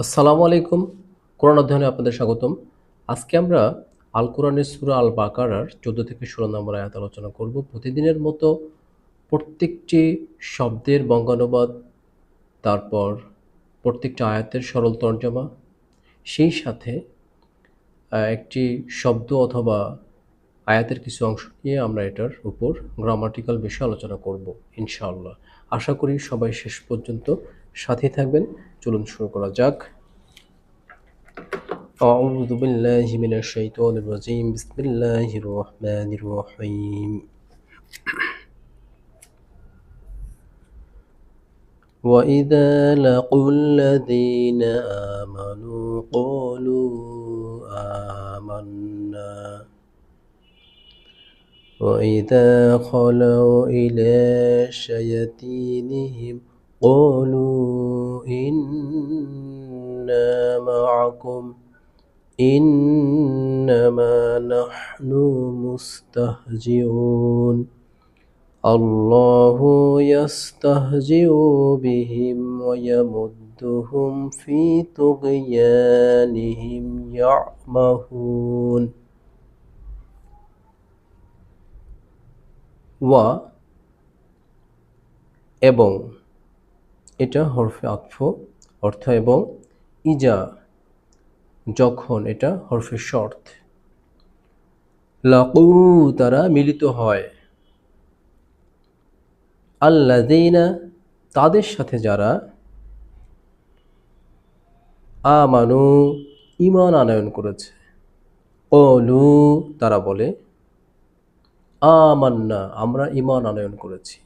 আসসালামু আলাইকুম। কোরআন অধ্যয়নে আপনাদের স্বাগতম। আজকে আমরা আল কোরআনের সূরা আল বাকারার ১৪ থেকে ১৬ নম্বর আয়াত আলোচনা করব। প্রতিদিনের মতো প্রত্যেকটি শব্দের বঙ্গানুবাদ, তারপর প্রত্যেকটা আয়াতের সরল তর্জমা, সেই সাথে একটি শব্দ অথবা আয়াতের কিছু অংশ নিয়ে আমরা এটার উপর গ্রামাটিক্যাল বিষয় আলোচনা করব ইনশাআল্লাহ। আশা করি সবাই শেষ পর্যন্ত সাথে থাকবেন। চলুন শুরু করা যাক। أعوذ بالله من الشيطان الرجيم بسم الله الرحمن الرحيم وإذا لقوا الذين آمنوا قالوا آمنا وإذا خلوا إلى شياطينهم قالوا إنا معكم إنما نحن مستهزئون الله يستهزئ بهم ويمدهم في طغيانهم يعمهون এবং এটা হরফে আতফ, অর্থ এবং, ইজা যখন, এটা হরফে শর্ত। লাকু তারা মিলিত হয়, আল্লাযীনা তাদের সাথে যারা, আমানু ঈমান আনয়ন করেছে, ক্বালু তারা বলে, আমান্না আমরা ঈমান আনয়ন করেছি।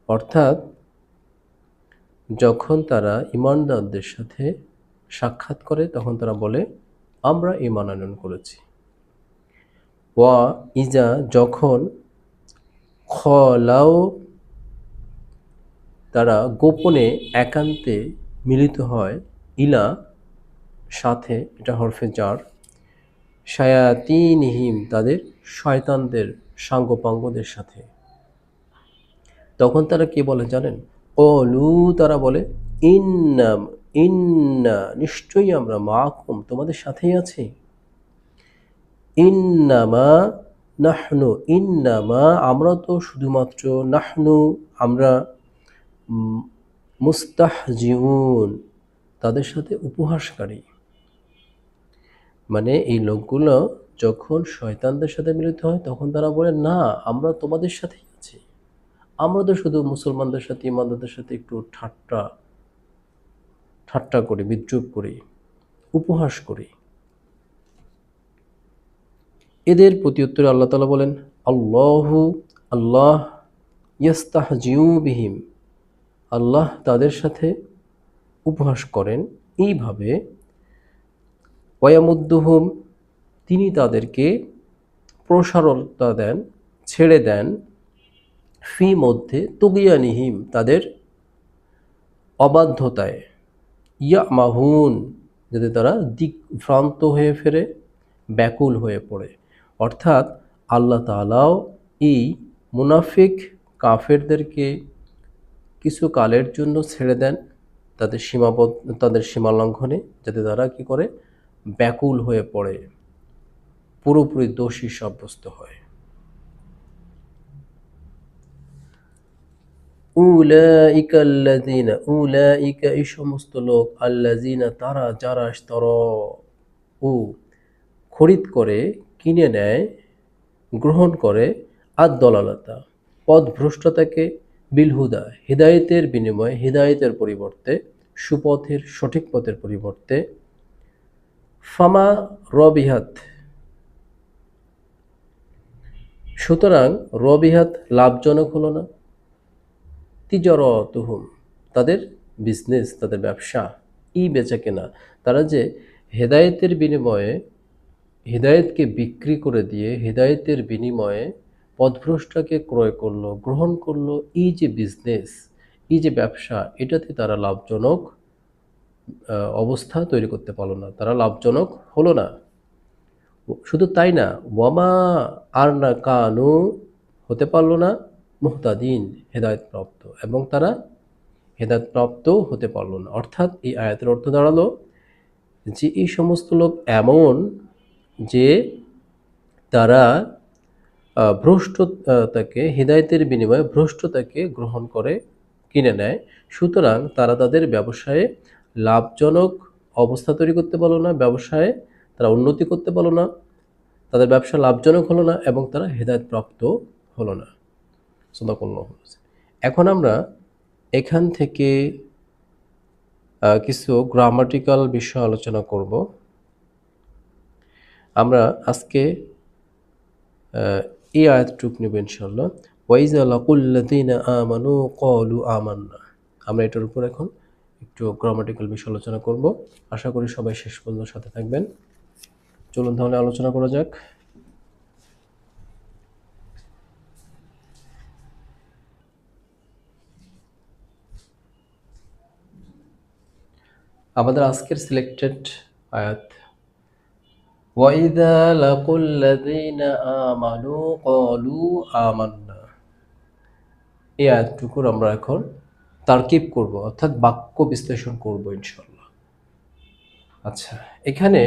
অর্থাৎ যখন তারা ঈমানদারদের সাথে সাক্ষাৎ করে তখন তারা বলে আমরা ঈমান আনয়ন করেছি। ওয়া ইজা যখন, খলাও তারা গোপনে একান্তে মিলিত হয়, ইলা সাথে, এটা হরফে জার, শায়াতিনহিম তাদের শয়তানদের সাঙ্গপাঙ্গদের সাথে, তখন তারা কি বলে জানেন? ক্বালু তারা বলে, ইন্না নিশ্চয়ই আমরা, মাআকুম তোমাদের সাথেই আছি। ইন্নামা নাহনু ইন্নামা আমরা তো শুধুমাত্র, নাহনু আমরা, মুস্তাহজিউন তাদের সাথে উপহাসকারী। মানে এই লোকগুলো যখন শয়তানদের সাথে মিলিত হয় তখন তারা বলে না আমরা তোমাদের সাথেই আছি, আমরা তো শুধু মুসলমানদের সাথে, ইমানদারদের সাথে একটু ঠাট্টা করি, বিদ্রূপ করি, উপহাস করি। এদের প্রতি উত্তরে আল্লাহ তাআলা বলেন, আল্লাহ ইয়াস্তাহজিউ বিহিম আল্লাহ তাদের সাথে উপহাস করেন এইভাবে, ওয়ায়ামুদ্দুহুম তিনি তাদেরকে প্রসারতা দেন, ছেড়ে দেন, ফি মধ্যে, তুগিয়ানিহিম তাদের অবাধ্যতায়, ইয়ামাহুন যাতে তারা দিকভ্রান্ত হয়ে ফেরে, ব্যাকুল হয়ে পড়ে। অর্থাৎ আল্লাহ তাআলাও এই মুনাফিক কাফেরদেরকে কিছু কালের জন্য ছেড়ে দেন তাদের সীমা লঙ্ঘনে, যাতে তারা কি করে, ব্যাকুল হয়ে পড়ে, পুরোপুরি দোষী সাব্যস্ত হয়। উলাইকা আল্লাযীনা উলাইকা এই সমস্ত লোক, আল্লাযীনা তারা যারা, ইশতারাউ খরিদ করে, কিনে নেয়, গ্রহণ করে, আদ-দলালাতা পথভ্রষ্টতাকে, বিল হুদা হিদায়াতের বিনিময়ে, হিদায়াতের পরিবর্তে, সুপথের সঠিক পথের পরিবর্তে, ফামা রবিহাত সুতরাং রবিহাত লাভজনক হলো না, তিজারাতুহুম তাদের বিজনেস, তাদের ব্যবসা, বেচা কেনা, তারা যে হেদায়েতের বিনিময়ে, হেদায়েতকে বিক্রি করে দিয়ে হেদায়েতের বিনিময়ে পথভ্রষ্টকে ক্রয় করলো, গ্রহণ করলো, এই যে বিজনেস, এই যে ব্যবসা, এটাতে তারা লাভজনক অবস্থা তৈরি করতে পারলো না, তারা লাভজনক হলো না। শুধু তাই না, ওয়ামা আর না কানু হতে পারলো না, মুহতাদিন হেদায়েতপ্রাপ্ত, এবং তারা হেদায়েতপ্রাপ্ত হতে পারল না। অর্থাৎ এই আয়াতের অর্থ দাঁড়ালো যে এই সমস্ত লোক এমন যে তারা ভ্রষ্টতাকে হিদায়াতের বিনিময়ে ভ্রষ্টতাকে গ্রহণ করে কিনে নেয়। সুতরাং তারা তাদের ব্যবসায়ে লাভজনক অবস্থা তৈরি করতে পারল না, ব্যবসায়ে তারা উন্নতি করতে পারল না, তাদের ব্যবসা লাভজনক হলো না এবং তারা হেদায়েতপ্রাপ্ত হলো না। সাদাকাল্লাহু আল-আযীম। এখন আমরা এখান থেকে কিছু গ্রামাটিক্যাল বিষয় আলোচনা করব। আমরা আজকে এই আয়াতটুকু নেব ইনশাআল্লাহ। ওয়াইজা লাকুল্লাযীনা আমানু ক্বালু আমান্না। আমরা এটার উপর এখন একটু গ্রামাটিক্যাল বিষয় আলোচনা করব। আশা করি সবাই শেষ পর্যন্ত সাথে থাকবেন। চলুন তাহলে আলোচনা করা যাক। আমাদের আজকের সিলেক্টেড আয়াত ওয়াইযা লাকুল্লাযীনা আমানু ক্বালু আমান্না। এই আয়াতটুকুর আমরা এখন তারকিব করব, অর্থাৎ বাক্য বিশ্লেষণ করব ইনশাআল্লাহ। আচ্ছা, এখানে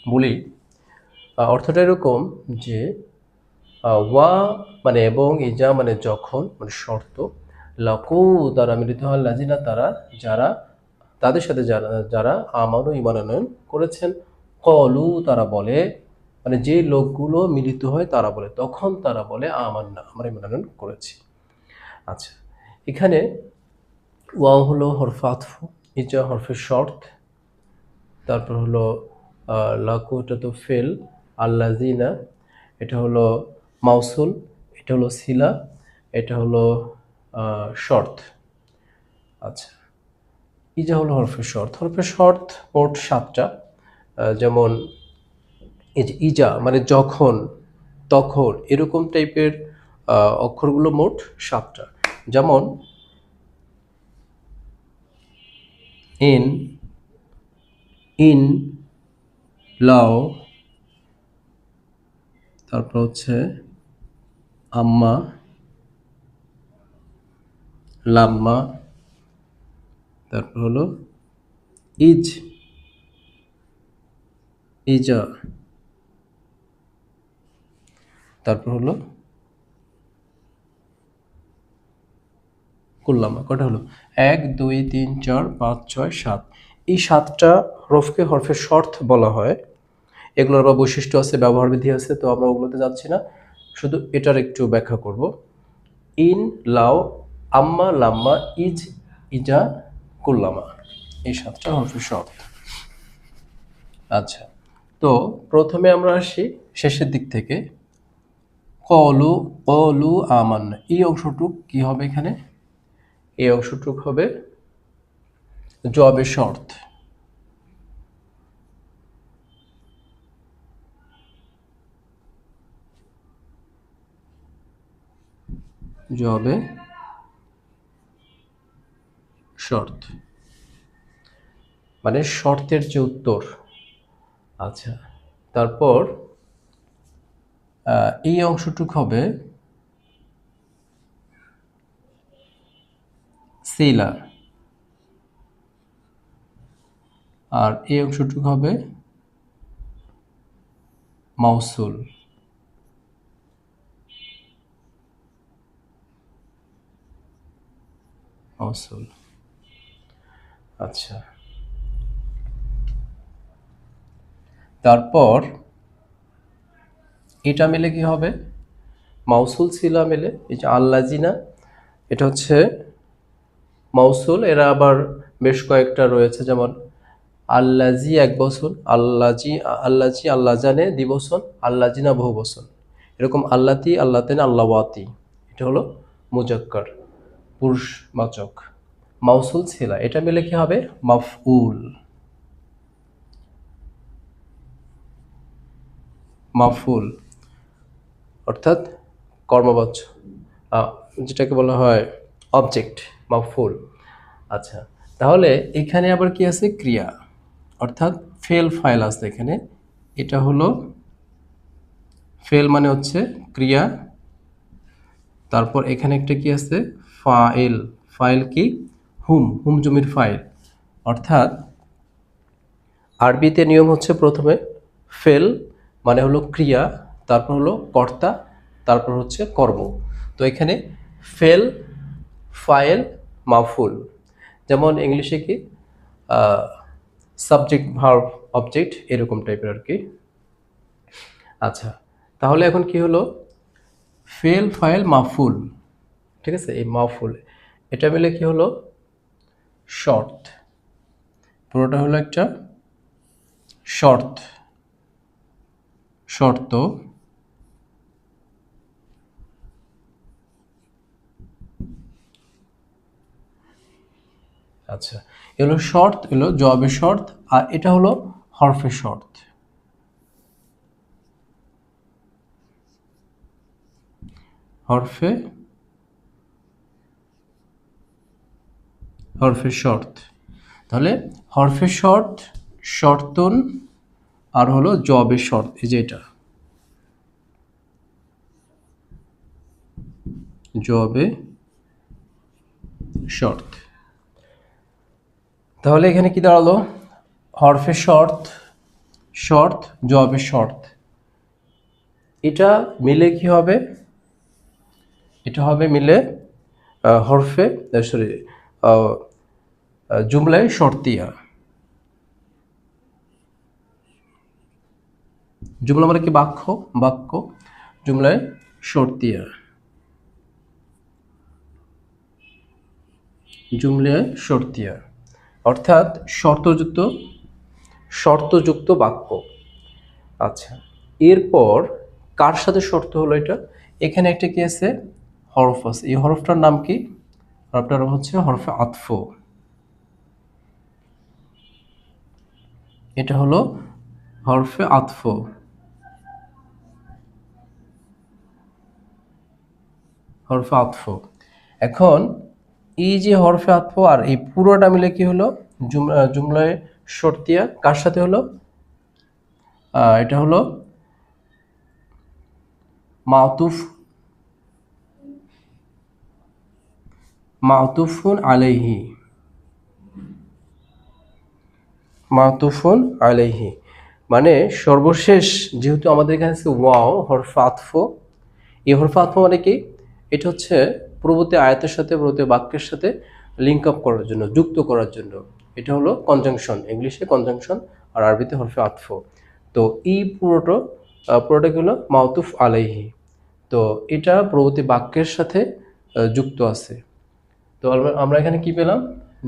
বলি অর্থটা এরকম যে ওয়া মানে এবং, ইজা মানে যখন, মানে শর্ত, লাকু দ্বারা মিলিত হয় লাযিনা তারা, যারা, তাদের সাথে যারা যারা আমানু ঈমান আনয়ন করেছেন, ক্বালু তারা বলে, মানে যে লোকগুলো মিলিত হয় তারা বলে, তখন তারা বলে আমান্না, আমরা ঈমান আনয়ন করেছি। আচ্ছা, এখানে ওয়াও হলো হরফে আতফ, ইজা হরফে শর্ত, তারপর হলো লাকু এটা তো ফেল, আল্লাযিনা এটা হলো মাউসুল, এটা হলো সিলা, এটা হলো শর্ত। আচ্ছা, ইজা হলো হরফে শর্ত। হরফে শর্ত মোট 7টা। যেমন ইজা মানে যখন, তখন, এরকম টাইপের অক্ষরগুলো মোট 7টা। যেমন ইন, লাও, তারপর হচ্ছে আম্মা, লাম্মা, তারপর হলো ইজা, তারপর হলো কুল্লামা। কটা হলো? 1 2 3 4 5 6 7। এই 7টা হরফকে হরফে শর্ত বলা হয়। এগুলোর আবার বৈশিষ্ট্য আছে, ব্যবহার বিধি আছে, তো আমরা ওগুলোতে যাচ্ছি না, শুধু এটার একটু ব্যাখ্যা করব। ইন, লাও, আম্মা, লাম্মা, ইজা, কুল্লামা, এই 7টা হরফে শর্ত। আচ্ছা, তো প্রথমে আমরা আসি শেষের দিক থেকে। ক্বালু আমান্না, এই অংশটুক কি হবে এখানে? এই অংশটুক হবে জবাবে শর্ত। জবাবে শর্ত মানে শর্তের যে উত্তর। আচ্ছা, তারপর এই অংশটুক হবে সিলা, আর এই অংশটুক হবে মাউসুল। আচ্ছা, তারপর এটা মিলে কি হবে? মাউসুল সিলা মিলে, এই যে আল্লাযিনা, এটা হচ্ছে মাউসুল, এরা আবার বেশ কয়েকটা রয়েছে, যেমন আল্লাজি এক বছর, আল্লাজি আল্লাহ জানে দ্বিবচন, আল্লাজিনা বহু বচন, এরকম আল্লাতি, আল্লাতেন, আল্লাওয়াতি, এটা হলো মুজাক্কার পুরুষবাচক। মাউসুল ছিলা, এটা মিলে কি হবে? মাফুল, অর্থাৎ কর্মবাচ্য, যেটাকে বলা হয় অবজেক্ট, মাফুল। আচ্ছা, তাহলে এখানে আবার কি আছে? ক্রিয়া, অর্থাৎ ফেল ফাইল আছে এখানে। এটা হলো ফেল মানে হচ্ছে ক্রিয়া, তারপর এখানে একটা কি আছে? ফাইল। ফাইল কি? হুম, হুম জমির ফাইল। অর্থাৎ আরবিতে নিয়ম হচ্ছে প্রথমে ফেল মানে হলো ক্রিয়া, তারপর হলো কর্তা, তারপর হচ্ছে কর্ম। তো এখানে ফেল, ফাইল, মাফুল। যেমন ইংলিশে কি সাবজেক্ট, ভার্ব, অবজেক্ট এরকম টাইপের আর কি। আচ্ছা, তাহলে এখন কি হলো, ফেল, ফাইল, মাফুল। ঠিক আছে, এই মাফুল এটা মিলে কি হলো, শর্ত। পুরোটা হলো একটা শর্ত, শর্ত। আচ্ছা, এগুলো শর্ত, এগুলো জবাবের শর্ত, আর এটা হলো হরফের শর্ত। হরফে, হরফের শর্ত। তাহলে হরফের শর্ত, শর্তন, আর হলো জবাবের শর্ত, এই যে এটা জবাবে শর্ত। তাহলে এখানে কি দাঁড়ালো, হরফের শর্ত, শর্ত, জবাবের শর্ত। এটা মিলে কি হবে, এটা হবে মিলে হরফে, সরি, জুমলায় শর্তিয়া। জুমলা মানে কি, বাক্য, বাক্য, জুমলায় শর্তিয়া, জুমলায় শর্তিয়া, অর্থাৎ শর্তযুক্ত, শর্তযুক্ত বাক্য। আচ্ছা, এরপর কার সাথে শর্ত হলো এটা, এখানে একটা কি আছে, হরফ আছে। এই হরফটার নাম কি, হরফটার নাম হচ্ছে হরফে আতফ। এটা হলো হরফে আতফ, হরফে আতফ। এখন এই যে হরফে আতফ আর এই পুরোটা মিলে কি হলো, জুমলায় শর্তিয়া। কার সাথে হলো, এটা হলো মাতুফ, মাতুফুন আলাইহি, মাতুফুন আলাইহি। মানে সর্বশেষ, যেহেতু আমাদের এখানে আছে ওয়াও হরফে আতফ, এই হরফে আতফ মানে কি, এটা হচ্ছে পূর্ববর্তী আয়াতের সাথে, পূর্ববর্তী বাক্যের সাথে লিঙ্ক আপ করার জন্য, যুক্ত করার জন্য। এটা হলো কনজাংশন, ইংলিশে কনজাংশন, আর আরবিতে হরফে আতফ। তো এই পুরোটা কি হলো মাউতুফ আলাইহি। তো এটা পূর্ববর্তী বাক্যের সাথে যুক্ত আছে। তো আমরা এখানে কি পেলাম,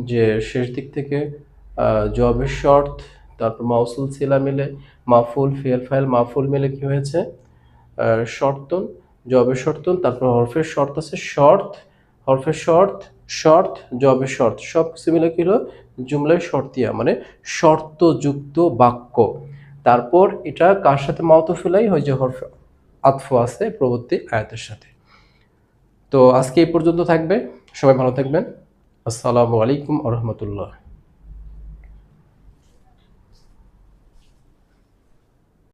যে শেষ দিক থেকে জবাবের শর্ত, তারপর মাউসুল সিলা মিলে মাফুল, ফেল, ফাইল, মাফুল মিলে কি হয়েছে, শর্তন, জবাবের শর্তন, তারপর হরফের শর্ত আছে, শর্ত, হরফের শর্ত, শর্ত, জবাবের শর্ত, সব কিছু মিলে কি হলো জুমলায় শর্তিয়া, মানে শর্তযুক্ত বাক্য। তারপর এটা কার সাথে মাউতুফিলাই হয়, যে হরফে আতফ আছে পরবর্তী আয়াতের সাথে। তো আজকে এই পর্যন্ত থাকবে, সবাই ভালো থাকবেন। আসসালামু আলাইকুম আ রহমতুল্লাহ।